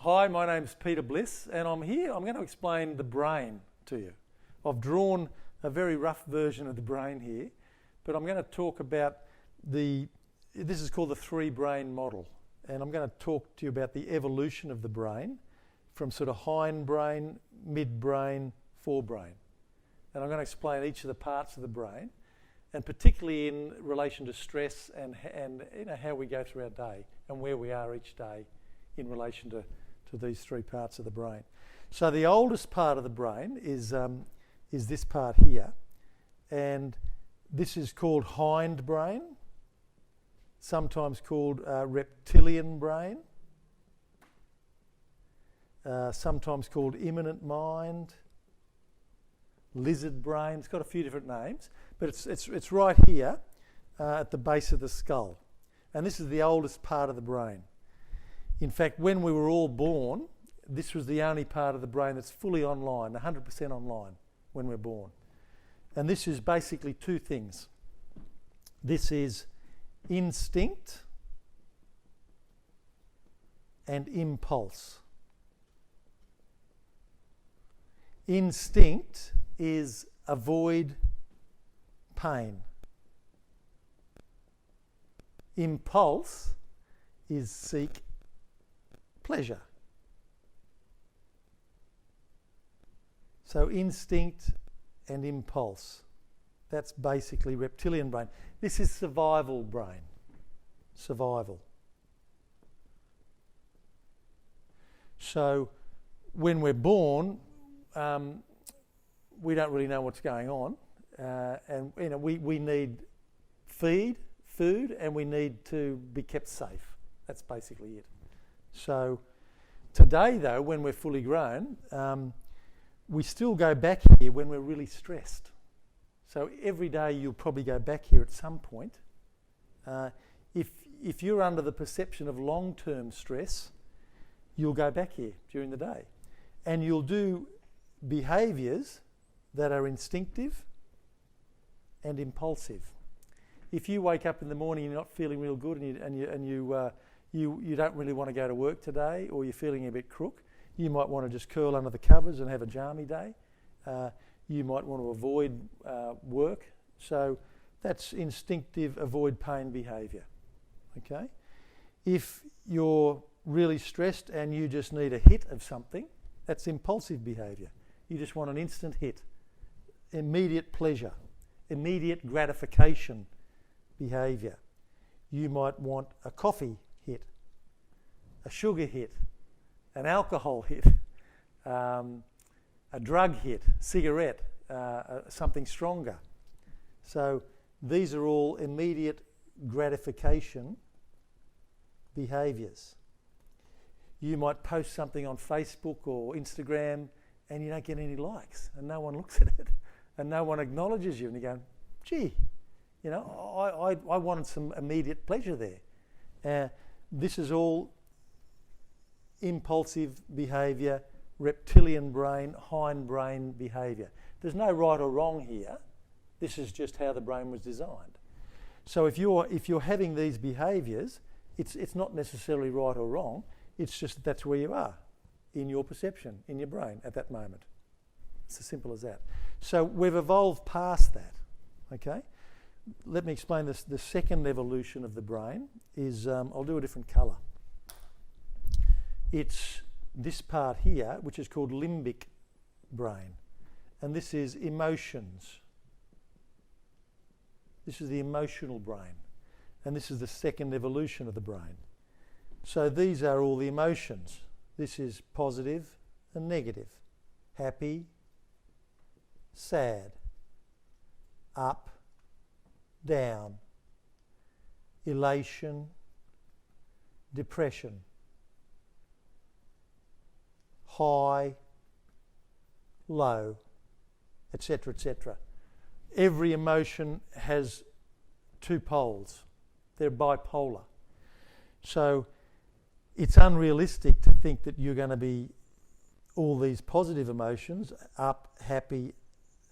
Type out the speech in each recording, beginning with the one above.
Hi, my name's Peter Bliss, and I'm going to explain the brain to you. I've drawn a very rough version of the brain here, but I'm going to talk about this is called the three-brain model, and I'm going to talk to you about the evolution of the brain from sort of hindbrain, midbrain, forebrain. And I'm going to explain each of the parts of the brain, and particularly in relation to stress and how we go through our day and where we are each day in relation to these three parts of the brain. So the oldest part of the brain is this part here, and this is called hindbrain, sometimes called reptilian brain, sometimes called immanent mind, lizard brain. It's got a few different names, but it's right here at the base of the skull, and this is the oldest part of the brain. In fact, when we were all born, this was the only part of the brain that's fully online, 100% online when we're born. And this is basically two things. This is instinct and impulse. Instinct is avoid pain. Impulse is seek pleasure. So instinct and impulse, that's basically reptilian brain. This is survival brain, survival. So when we're born, we don't really know what's going on, and we need food, and we need to be kept safe. That's basically it. So today, though, when we're fully grown, we still go back here when we're really stressed. So every day you'll probably go back here at some point. If you're under the perception of long-term stress, you'll go back here during the day. And you'll do behaviours that are instinctive and impulsive. If you wake up in the morning and you're not feeling real good and you don't really want to go to work today, or you're feeling a bit crook, you might want to just curl under the covers and have a jammy day. You might want to avoid work. So that's instinctive avoid pain behaviour. Okay? If you're really stressed and you just need a hit of something, that's impulsive behaviour. You just want an instant hit, immediate pleasure, immediate gratification behaviour. You might want a coffee hit, a sugar hit, an alcohol hit, a drug hit, cigarette, something stronger. So these are all immediate gratification behaviours. You might post something on Facebook or Instagram and you don't get any likes, and no one looks at it, and no one acknowledges you, and you go, gee, I wanted some immediate pleasure there. This is all impulsive behaviour, reptilian brain, hindbrain behaviour. There's no right or wrong here. This is just how the brain was designed. So if you're having these behaviours, it's not necessarily right or wrong. It's just that's where you are in your perception, in your brain at that moment. It's as simple as that. So we've evolved past that. Okay. Let me explain this. The second evolution of the brain is I'll do a different colour. It's this part here, which is called limbic brain. And this is emotions. This is the emotional brain. And this is the second evolution of the brain. So these are all the emotions. This is positive and negative. Happy, sad, up, down, elation, depression, high, low, etc., etc. Every emotion has two poles. They're bipolar. So it's unrealistic to think that you're going to be all these positive emotions, up, happy,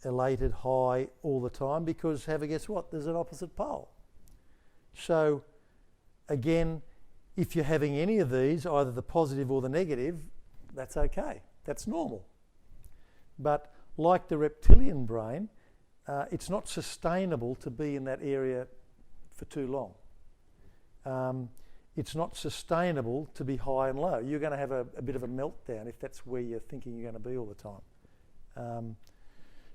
elated, high all the time, because guess what? There's an opposite pole. So again, if you're having any of these, either the positive or the negative, that's okay. That's normal. But like the reptilian brain, it's not sustainable to be in that area for too long. It's not sustainable to be high and low. You're going to have a bit of a meltdown if that's where you're thinking you're going to be all the time.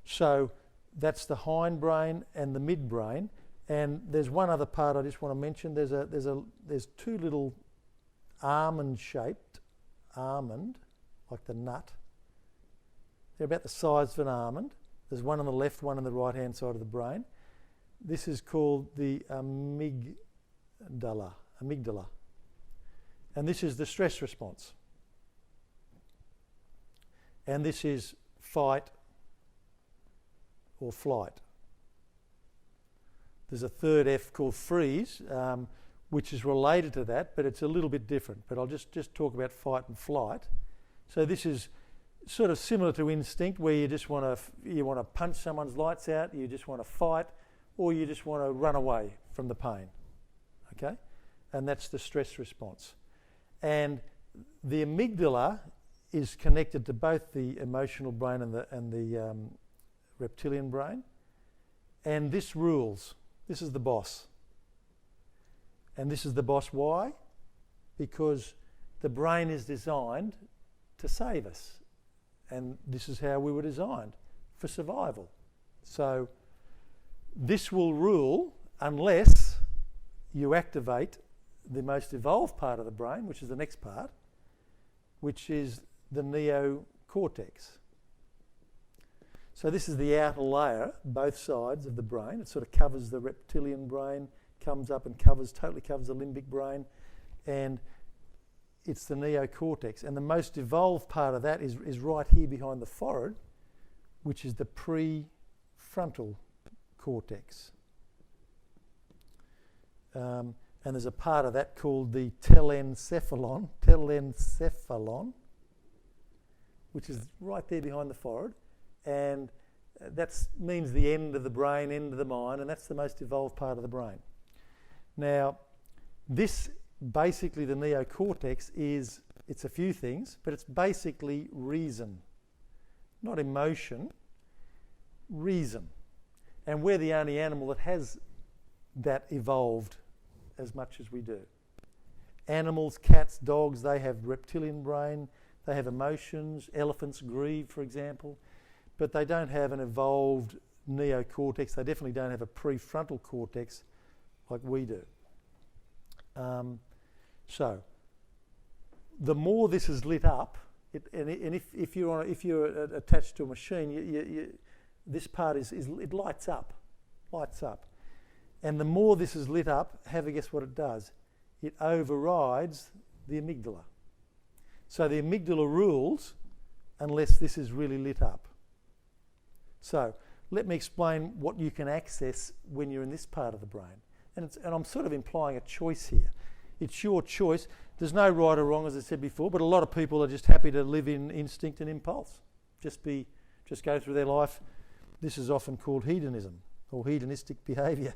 So that's the hindbrain and the midbrain. And there's one other part I just want to mention. There's two little almond-shaped, like the nut. They're about the size of an almond. There's one on the left, one on the right-hand side of the brain. This is called the amygdala. And this is the stress response. And this is fight or flight. There's a third F called freeze, which is related to that, but it's a little bit different. But I'll just talk about fight and flight. So this is sort of similar to instinct, where you just want to punch someone's lights out, you just want to fight, or you just want to run away from the pain. Okay, and that's the stress response. And the amygdala is connected to both the emotional brain and the reptilian brain, and this rules. This is the boss. And this is the boss. Why? Because the brain is designed to save us. And this is how we were designed, for survival. So this will rule unless you activate the most evolved part of the brain, which is the next part, which is the neocortex. So this is the outer layer, both sides of the brain. It sort of covers the reptilian brain, comes up and totally covers the limbic brain, and it's the neocortex. And the most evolved part of that is right here behind the forehead, which is the prefrontal cortex. And there's a part of that called the telencephalon, which is right there behind the forehead. And that means the end of the brain, end of the mind, and that's the most evolved part of the brain. Now, this basically, the neocortex it's a few things, but it's basically reason. Not emotion, reason. And we're the only animal that has that evolved as much as we do. Animals, cats, dogs, they have reptilian brain, they have emotions. Elephants grieve, for example, but they don't have an evolved neocortex. They definitely don't have a prefrontal cortex like we do. So the more this is lit up, and if you're attached to a machine, this part it lights up, and the more this is lit up, have a guess what it does? It overrides the amygdala. So the amygdala rules unless this is really lit up. So let me explain what you can access when you're in this part of the brain. And I'm sort of implying a choice here. It's your choice. There's no right or wrong, as I said before, but a lot of people are just happy to live in instinct and impulse. Just go through their life. This is often called hedonism or hedonistic behaviour.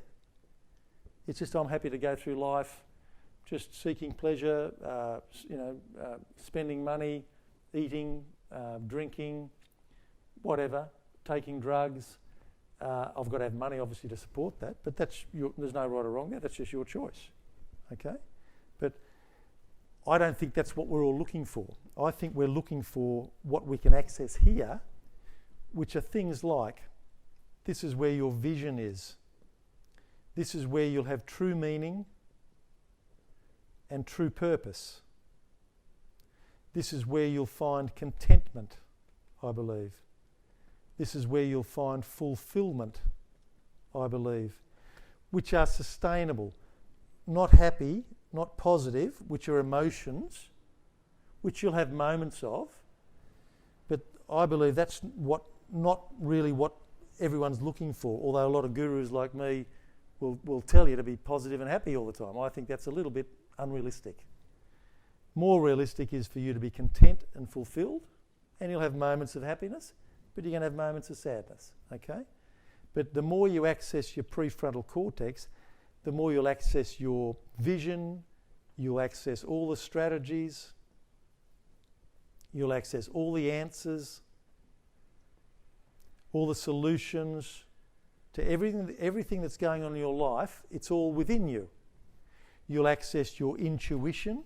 It's just I'm happy to go through life just seeking pleasure, spending money, eating, drinking, whatever, taking drugs. I've got to have money, obviously, to support that, but there's no right or wrong there. That's just your choice, okay? But I don't think that's what we're all looking for. I think we're looking for what we can access here, which are things like, this is where your vision is. This is where you'll have true meaning and true purpose. This is where you'll find contentment, I believe. This is where you'll find fulfillment, I believe, which are sustainable, not happy, not positive, which are emotions, which you'll have moments of, but I believe that's not really what everyone's looking for, although a lot of gurus like me will tell you to be positive and happy all the time. I think that's a little bit unrealistic. More realistic is for you to be content and fulfilled, and you'll have moments of happiness, but you're going to have moments of sadness, okay? But the more you access your prefrontal cortex, the more you'll access your vision, You'll access all the strategies. You'll access all the answers, all the solutions to everything that's going on in your life. It's all within you. You'll access your intuition,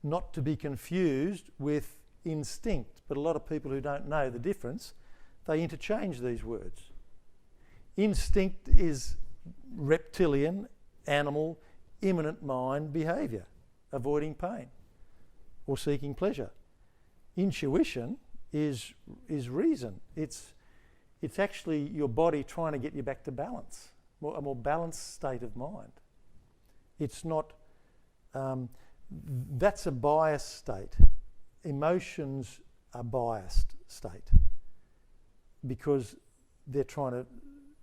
not to be confused with instinct. But a lot of people who don't know the difference, they interchange these words. Instinct is reptilian, animal, immanent mind behaviour, avoiding pain or seeking pleasure. Intuition is reason. It's actually your body trying to get you back to balance, a more balanced state of mind. It's not, that's a biased state. Emotions are biased state because they're trying to,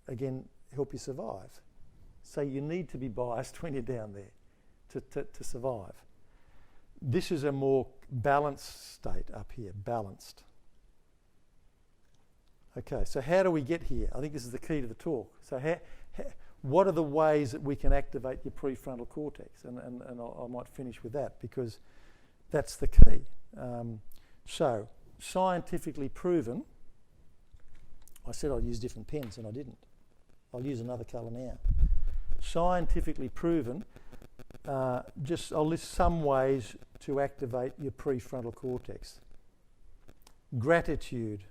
again, help you survive. So you need to be biased when you're down there to survive. This is a more balanced state up here, balanced. Okay, so how do we get here? I think this is the key to the talk. So what are the ways that we can activate your prefrontal cortex? And I might finish with that because that's the key. So, scientifically proven, I said I'd use different pens and I didn't. I'll use another colour now. Scientifically proven, I'll list some ways to activate your prefrontal cortex. Gratitude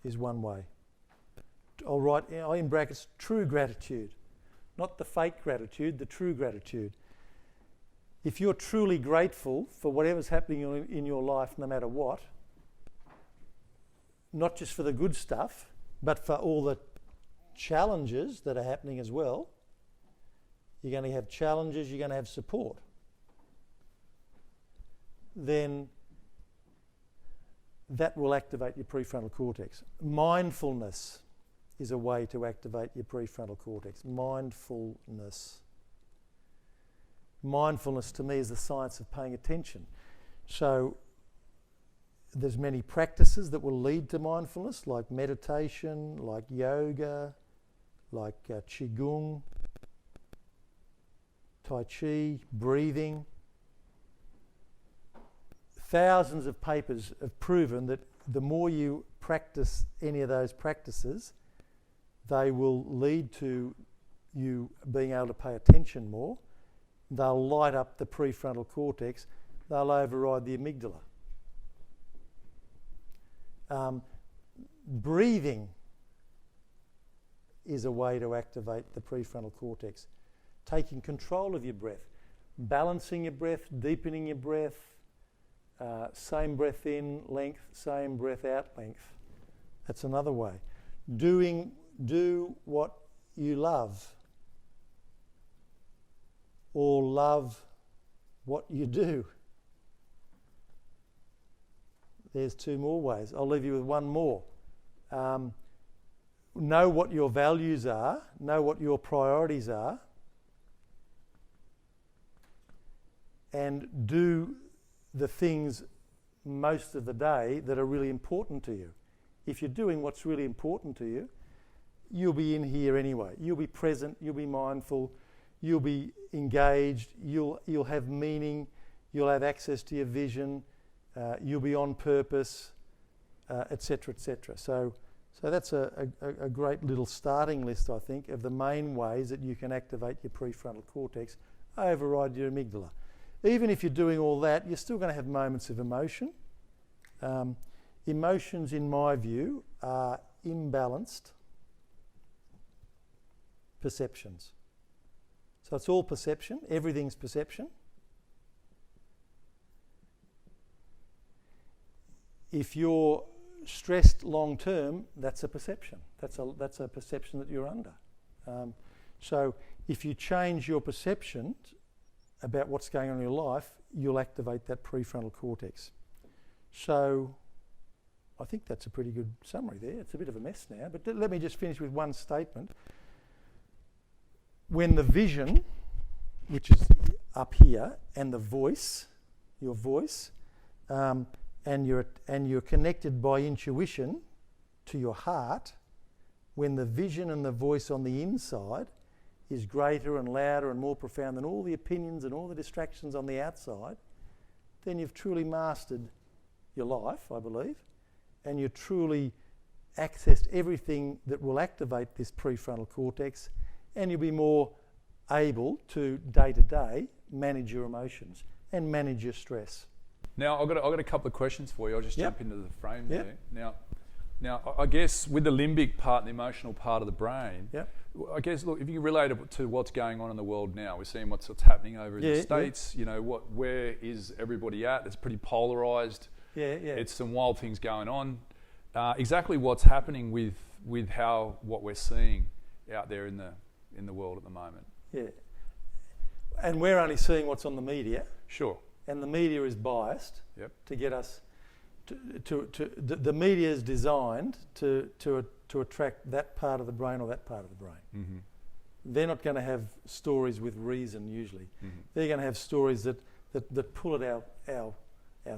is one way. I'll write in brackets true gratitude, not the fake gratitude, the true gratitude. If you're truly grateful for whatever's happening in your life, no matter what, not just for the good stuff, but for all the challenges that are happening as well, you're going to have challenges, you're going to have support. Then that will activate your prefrontal cortex. Mindfulness is a way to activate your prefrontal cortex. Mindfulness. Mindfulness to me is the science of paying attention. So there's many practices that will lead to mindfulness, like meditation, like yoga, like qigong, tai chi, breathing. Thousands of papers have proven that the more you practice any of those practices, they will lead to you being able to pay attention more. They'll light up the prefrontal cortex. They'll override the amygdala. Breathing is a way to activate the prefrontal cortex. Taking control of your breath, balancing your breath, deepening your breath, same breath in length, same breath out length. That's another way. Do what you love, or love what you do. There's two more ways. I'll leave you with one more. Know what your values are, know what your priorities are, and do the things most of the day that are really important to you. If you're doing what's really important to you, you'll be in here anyway. You'll be present, you'll be mindful, you'll be engaged, you'll have meaning, you'll have access to your vision, you'll be on purpose, etc., etc. So that's a great little starting list, I think, of the main ways that you can activate your prefrontal cortex, override your amygdala. Even if you're doing all that, you're still going to have moments of emotion. Emotions, in my view, are imbalanced perceptions. So it's all perception, everything's perception. If you're stressed long term, that's a perception. That's a perception that you're under. So if you change your perception about what's going on in your life, you'll activate that prefrontal cortex. So I think that's a pretty good summary there. It's a bit of a mess now, but let me just finish with one statement. When the vision, which is up here, and the voice, your voice, and you're connected by intuition to your heart, when the vision and the voice on the inside is greater and louder and more profound than all the opinions and all the distractions on the outside, then you've truly mastered your life, I believe, and you've truly accessed everything that will activate this prefrontal cortex, and you'll be more able to, day to day, manage your emotions and manage your stress. Now, I've got a couple of questions for you. I'll just jump into the frame there. Now, I guess with the limbic part, the emotional part of the brain, I guess, look, if you relate it to what's going on in the world now, we're seeing what's happening over in the States, you know, where is everybody at? It's pretty polarised. It's some wild things going on. Exactly what's happening with what we're seeing out there in the world at the moment. Yeah. And we're only seeing what's on the media. Sure. And the media is biased to get us the media is designed to attract that part of the brain or that part of the brain. Mm-hmm. They're not going to have stories with reason usually. Mm-hmm. They're going to have stories that pull at our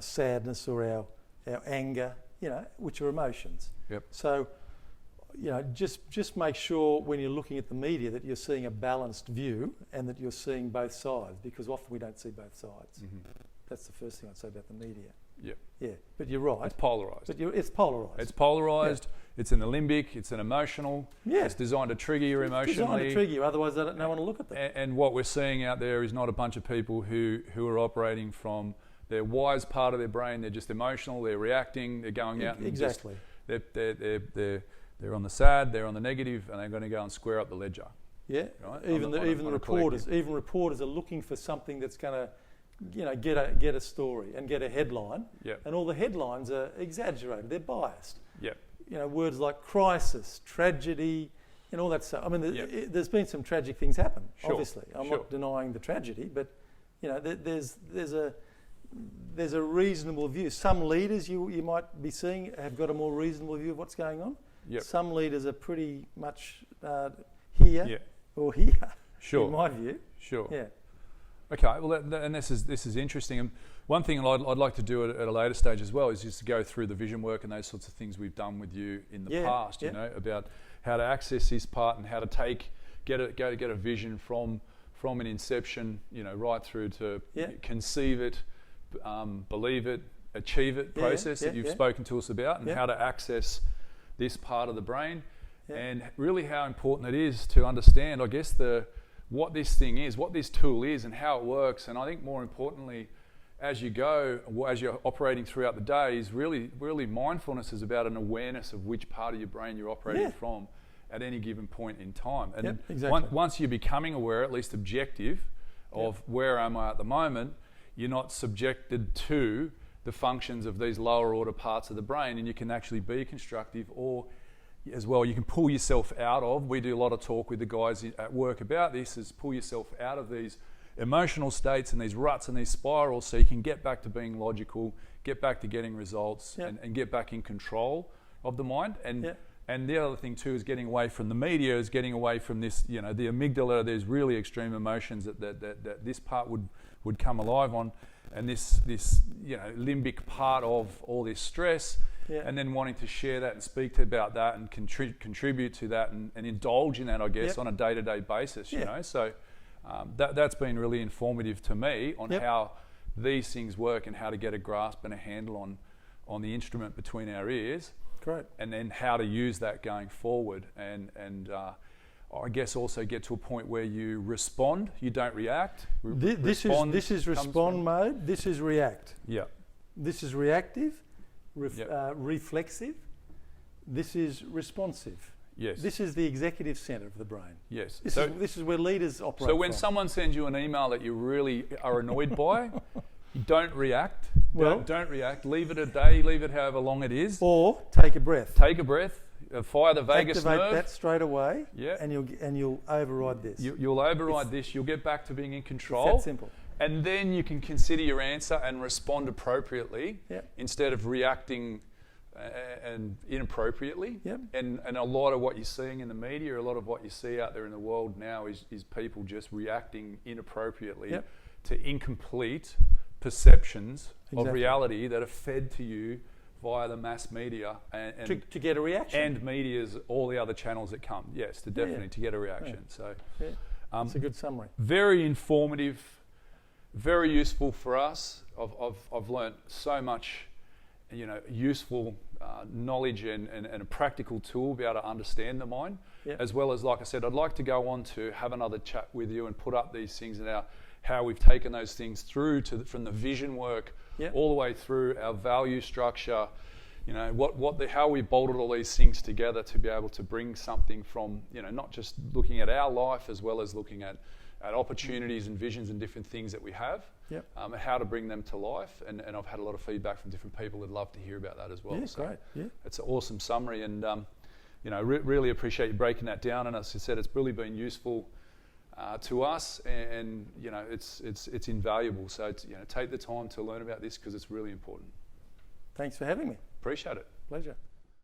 sadness or our anger, you know, which are emotions. Yep. So, you know, just make sure when you're looking at the media that you're seeing a balanced view and that you're seeing both sides, because often we don't see both sides. Mm-hmm. That's the first thing I'd say about the media. Yep. Yeah, but you're right. It's polarised. It's polarised. It's polarised. Yeah. It's in the limbic. It's an emotional. Yeah. It's designed to trigger you emotionally. It's designed to trigger you. Otherwise, no one will look at them. And what we're seeing out there is not a bunch of people who are operating from their wise part of their brain. They're just emotional. They're reacting. They're going out and exactly. They're on the sad. They're on the negative, and they're going to go and square up the ledger. Yeah. Right? Even reporters are looking for something that's going to, you know, get a story and get a headline. Yep. And all the headlines are exaggerated. They're biased. Yep. You know, words like crisis, tragedy, and all that stuff. I mean, there's been some tragic things happen. Sure. Obviously, I'm not denying the tragedy, but you know, there's a reasonable view. Some leaders you might be seeing have got a more reasonable view of what's going on. Yep. Some leaders are pretty much here or here. Sure. In my view. Sure. Yeah. Okay, well, and this is interesting. And one thing I'd like to do at a later stage as well is just to go through the vision work and those sorts of things we've done with you in the past. You know, about how to access this part and how to get a vision from an inception, you know, right through to conceive it, believe it, achieve it process that you've spoken to us about, and how to access this part of the brain, and really how important it is to understand, I guess, what this thing is, what this tool is, and how it works. And I think more importantly, as you're operating throughout the day, is really mindfulness is about an awareness of which part of your brain you're operating from at any given point in time. And once you're becoming aware, at least objective, of where am I at the moment, you're not subjected to the functions of these lower order parts of the brain, and you can actually be constructive, or as well, you can pull yourself out of. We do a lot of talk with the guys at work about this, is pull yourself out of these emotional states and these ruts and these spirals, so you can get back to being logical, get back to getting results, and get back in control of the mind. And the other thing too is getting away from the media, is getting away from this, you know, the amygdala. There's really extreme emotions that this part would come alive on, and this you know, limbic part of all this stress. And then wanting to share that and speak about that and contribute to that and indulge in that, I guess, on a day-to-day basis, you know. So that's been really informative to me on how these things work and how to get a grasp and a handle on the instrument between our ears. Great. And then how to use that going forward. And I guess also get to a point where you respond, you don't react. This is respond mode, this is react. Yeah. This is reactive. Reflexive. This is responsive. Yes. This is the executive centre of the brain. Yes. This is where leaders operate. So when someone sends you an email that you really are annoyed by, don't react. Don't react. Leave it a day. Leave it however long it is. Or take a breath. Take a breath. Fire the vagus nerve. Activate that straight away. Yeah. And you'll override this. You'll override this. You'll get back to being in control. It's that simple. And then you can consider your answer and respond appropriately instead of reacting and inappropriately. And a lot of what you're seeing in the media, a lot of what you see out there in the world now is people just reacting inappropriately to incomplete perceptions of reality that are fed to you via the mass media and to get a reaction. And media's all the other channels that come. Yes, to definitely to get a reaction. So It's a good summary. Very informative, very useful for us. I've learnt so much, useful knowledge and a practical tool to be able to understand the mind. Yep. As well as, like I said, I'd like to go on to have another chat with you and put up these things and how we've taken those things through from the vision work all the way through our value structure. How we bolted all these things together to be able to bring something from, not just looking at our life as well as looking at opportunities and visions and different things that we have, and how to bring them to life. And I've had a lot of feedback from different people that'd love to hear about that as well. Yeah, so great. Yeah. It's an awesome summary, and really appreciate you breaking that down. And as I said, it's really been useful to us, and it's invaluable. So take the time to learn about this because it's really important. Thanks for having me. Appreciate it. Pleasure.